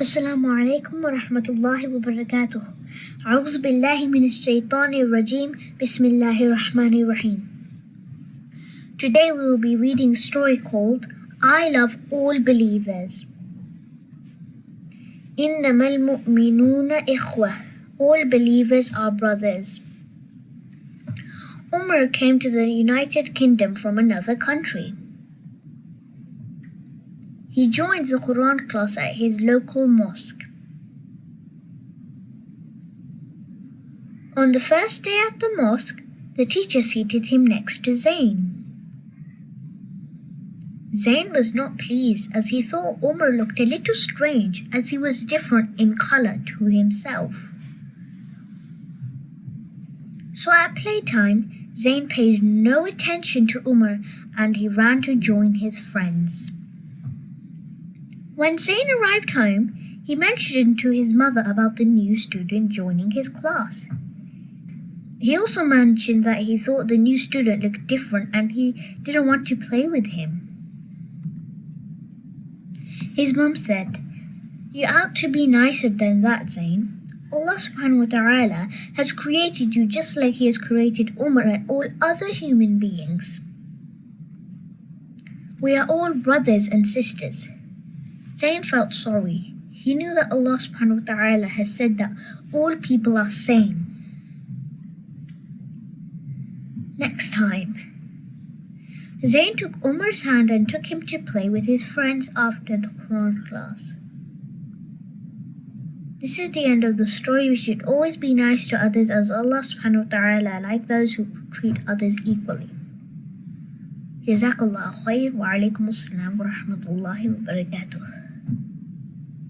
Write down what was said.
السلام عليكم ورحمة الله وبركاته. أعوذ بالله من الشيطان الرجيم. بسم الله الرحمن الرحيم. Today we will be reading a story called I Love All Believers. إنما المؤمنون إخوة. All believers are brothers. Umar came to the United Kingdom from another country. He joined the Quran class at his local mosque. On the first day at the mosque, the teacher seated him next to Zayn. Zayn was not pleased as he thought Umar looked a little strange as he was different in color to himself. So at playtime, Zayn paid no attention to Umar and he ran to join his friends. When Zayn arrived home, he mentioned to his mother about the new student joining his class. He also mentioned that he thought the new student looked different and he didn't want to play with him. His mom said, "You ought to be nicer than that, Zayn. Allah subhanahu wa ta'ala has created you just like He has created Umar and all other human beings. We are all brothers and sisters." Zayn felt sorry. He knew that Allah subhanahu wa ta'ala has said that all people are same. Next time, Zayn took Umar's hand and took him to play with his friends after the Quran class. This is the end of the story. We should always be nice to others as Allah subhanahu wa ta'ala likes those who treat others equally. Jazakallah khair wa alaikum assalam wa rahmatullahi wa barakatuh.